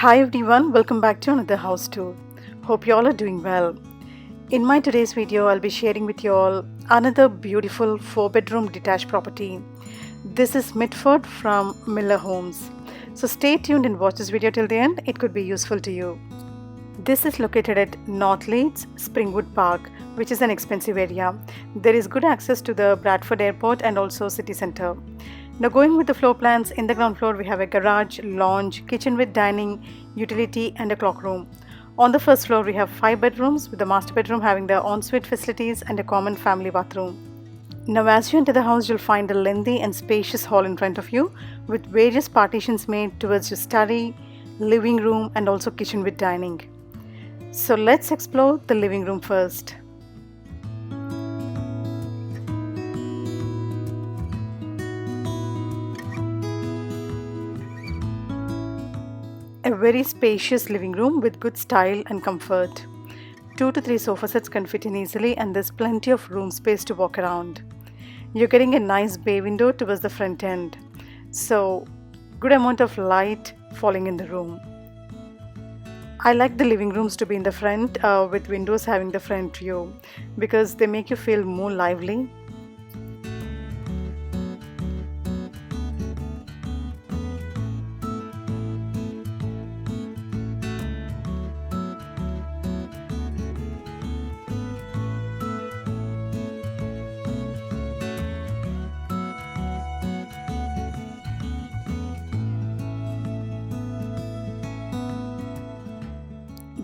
Hi everyone, welcome back to another house tour. Hope you all are doing well. In my today's video, I'll be sharing with you all another beautiful 4-bedroom detached property. This is Mitford from Miller Homes. So stay tuned and watch this video till the end, it could be useful to you. This is located at North Leeds, Springwood Park, which is an expensive area. There is good access to the Bradford Airport and also city centre. Now going with the floor plans, in the ground floor we have a garage, lounge, kitchen with dining, utility and a clock room. On the first floor we have 5 bedrooms with the master bedroom having the ensuite facilities and a common family bathroom. Now as you enter the house you'll find a lengthy and spacious hall in front of you with various partitions made towards your study, living room and also kitchen with dining. So let's explore the living room first. A very spacious living room with good style and comfort. 2 to 3 sofa sets can fit in easily and there's plenty of room space to walk around. You're getting a nice bay window towards the front end. So good amount of light falling in the room. I like the living rooms to be in the front with windows having the front view because they make you feel more lively.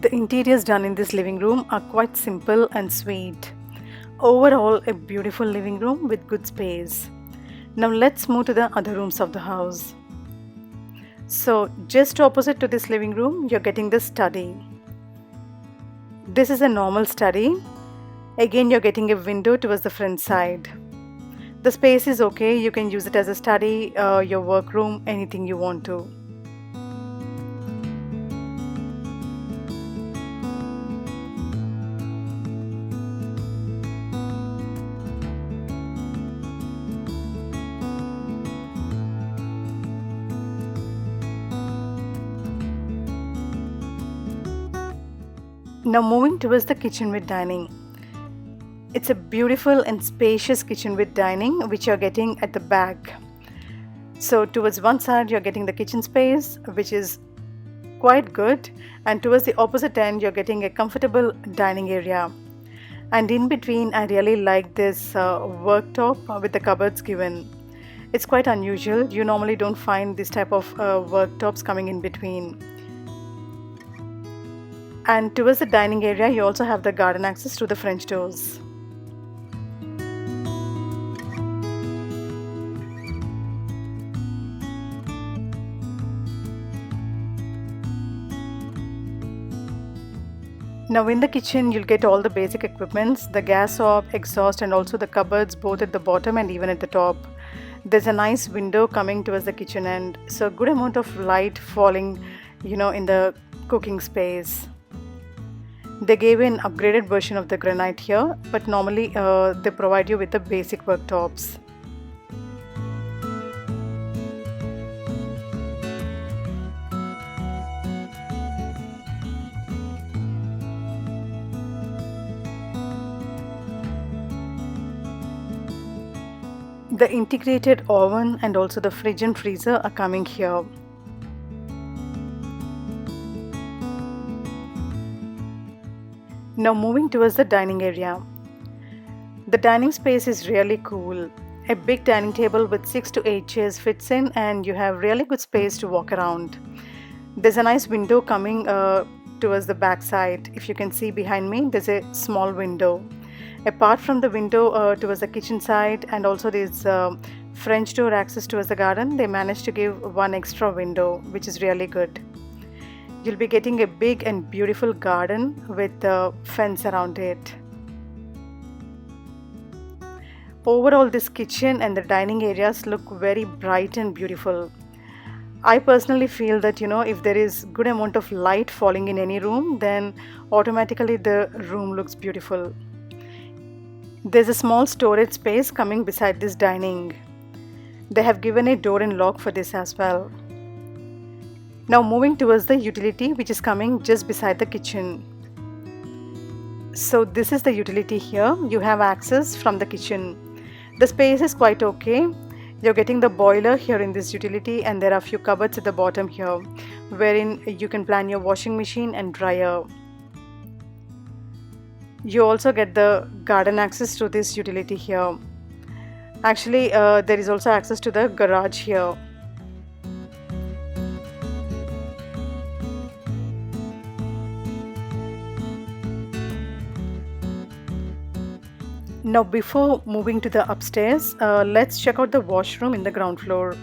The interiors done in this living room are quite simple and sweet. Overall, a beautiful living room with good space. Now let's move to the other rooms of the house. So just opposite to this living room, you're getting the study. This is a normal study. Again, you're getting a window towards the front side. The space is okay. You can use it as a study, your workroom, anything you want to. Now moving towards the kitchen with dining. It's a beautiful and spacious kitchen with dining which you're getting at the back. So towards one side you're getting the kitchen space which is quite good, and towards the opposite end you're getting a comfortable dining area. And in between I really like this worktop with the cupboards given. It's quite unusual. You normally don't find this type of worktops coming in between. And towards the dining area you also have the garden access to the French doors. Now in the kitchen you'll get all the basic equipments, the gas hob, exhaust and also the cupboards both at the bottom and even at the top. There's a nice window coming towards the kitchen end, so good amount of light falling in the cooking space. They gave an upgraded version of the granite here, but normally they provide you with the basic worktops. The integrated oven and also the fridge and freezer are coming here. Now moving towards the dining area. The dining space is really cool. A big dining table with 6 to 8 chairs fits in and you have really good space to walk around. There's a nice window coming towards the back side. If you can see behind me, there's a small window. Apart from the window towards the kitchen side and also this French door access towards the garden, they managed to give one extra window which is really good. You'll be getting a big and beautiful garden with a fence around it. Overall, this kitchen and the dining areas look very bright and beautiful. I personally feel that if there is good amount of light falling in any room, then automatically the room looks beautiful. There's a small storage space coming beside this dining. They have given a door and lock for this as well. Now moving towards the utility, which is coming just beside the kitchen. So this is the utility here. You have access from the kitchen. The space is quite okay. You're getting the boiler here in this utility, and there are a few cupboards at the bottom here wherein you can plan your washing machine and dryer. You also get the garden access to this utility here. Actually, there is also access to the garage here. Now before moving to the upstairs, let's check out the washroom in the ground floor.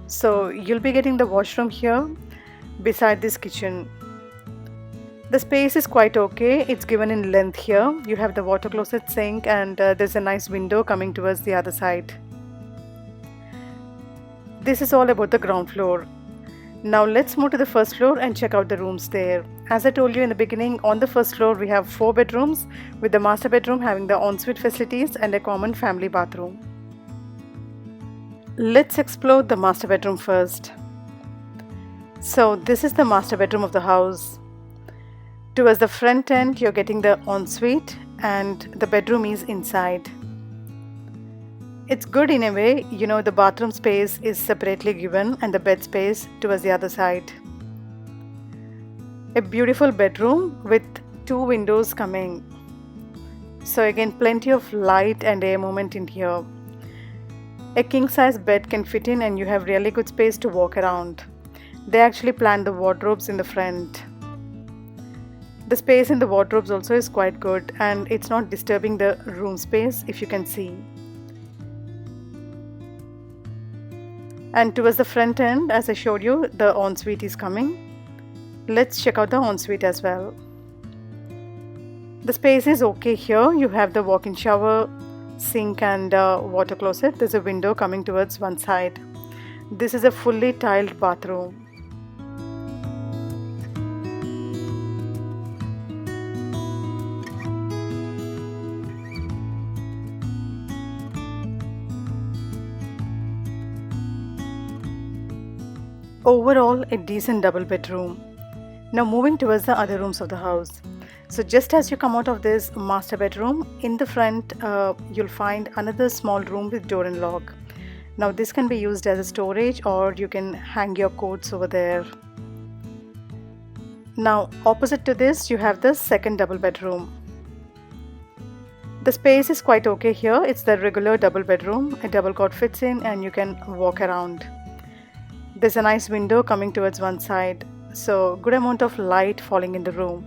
So you'll be getting the washroom here beside this kitchen. The space is quite okay. It's given in length here. You have the water closet, sink, and there's a nice window coming towards the other side. This is all about the ground floor. Now let's move to the first floor and check out the rooms there. As I told you in the beginning, on the first floor we have 4 bedrooms, with the master bedroom having the ensuite facilities and a common family bathroom. Let's explore the master bedroom first. So this is the master bedroom of the house. Towards the front end you're getting the ensuite, and the bedroom is inside. It's good in a way, the bathroom space is separately given and the bed space towards the other side. A beautiful bedroom with 2 windows coming. So again, plenty of light and air movement in here. A king size bed can fit in, and you have really good space to walk around. They actually planned the wardrobes in the front. The space in the wardrobes also is quite good, and it's not disturbing the room space, if you can see. And towards the front end, as I showed you, the ensuite is coming. Let's check out the ensuite as well. The space is okay here. You have the walk-in shower, sink, and water closet. There's a window coming towards one side. This is a fully tiled bathroom. Overall, a decent double bedroom. Now moving towards the other rooms of the house. So just as you come out of this master bedroom, in the front you'll find another small room with door and lock. Now this can be used as a storage, or you can hang your coats over there. Now opposite to this you have the second double bedroom. The space is quite okay here. It's the regular double bedroom. A double cot fits in and you can walk around. There's a nice window coming towards one side, so good amount of light falling in the room.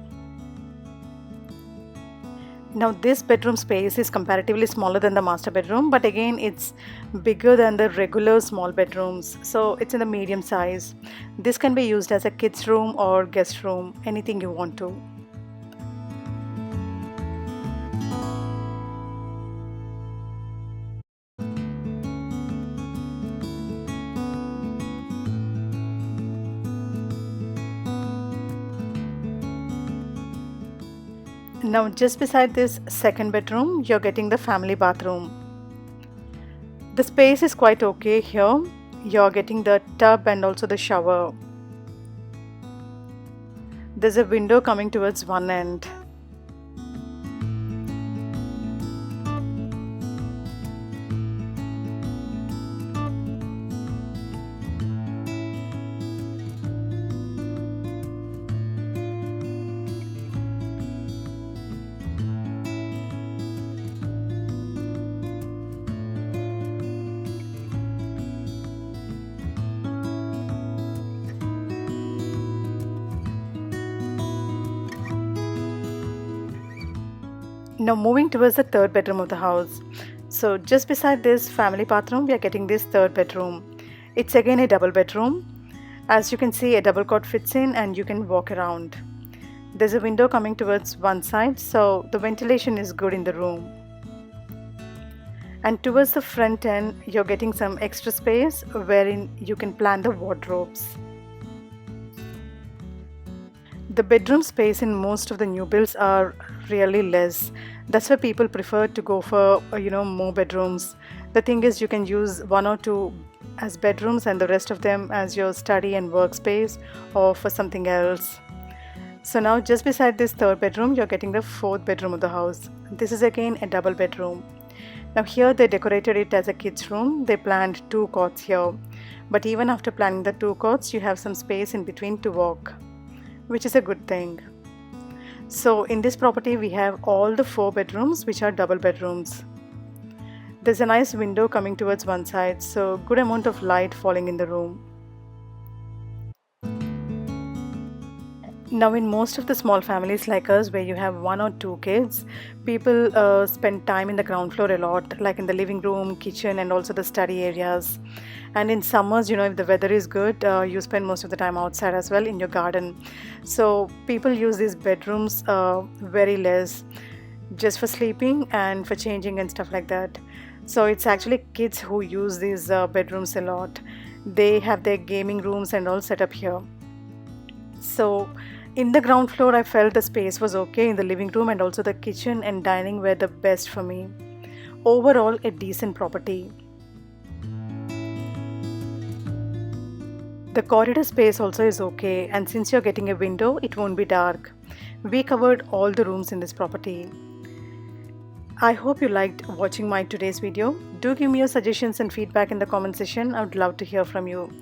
Now this bedroom space is comparatively smaller than the master bedroom, but again it's bigger than the regular small bedrooms, so it's in the medium size. This can be used as a kids room or guest room, anything you want to. Now just beside this second bedroom you're getting the family bathroom. The space is quite okay here. You're getting the tub and also the shower. There's a window coming towards one end. Now moving towards the third bedroom of the house. So just beside this family bathroom we are getting this third bedroom. It's again a double bedroom. As you can see, a double cot fits in and you can walk around. There's a window coming towards one side, so the ventilation is good in the room. And towards the front end you're getting some extra space wherein you can plan the wardrobes. The bedroom space in most of the new builds are really less. That's why people prefer to go for more bedrooms. The thing is, you can use 1 or 2 as bedrooms and the rest of them as your study and workspace or for something else. So now just beside this third bedroom, you're getting the fourth bedroom of the house. This is again a double bedroom. Now here they decorated it as a kids room. They planned two cots here. But even after planning the two cots, you have some space in between to walk, which is a good thing. So in this property, we have all the four bedrooms, which are double bedrooms. There's a nice window coming towards one side, so good amount of light falling in the room. Now in most of the small families like us where you have one or two kids, people spend time in the ground floor a lot, like in the living room, kitchen and also the study areas. And in summers, if the weather is good, you spend most of the time outside as well in your garden. So people use these bedrooms very less, just for sleeping and for changing and stuff like that. So it's actually kids who use these bedrooms a lot. They have their gaming rooms and all set up here. So in the ground floor, I felt the space was okay in the living room, and also the kitchen and dining were the best for me. Overall, a decent property. The corridor space also is okay, and since you're getting a window, it won't be dark. We covered all the rooms in this property. I hope you liked watching my today's video. Do give me your suggestions and feedback in the comment section. I would love to hear from you.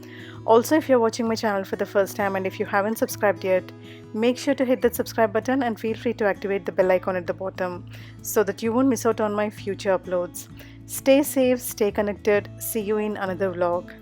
Also, if you're watching my channel for the first time and if you haven't subscribed yet, make sure to hit that subscribe button and feel free to activate the bell icon at the bottom so that you won't miss out on my future uploads. Stay safe, stay connected. See you in another vlog.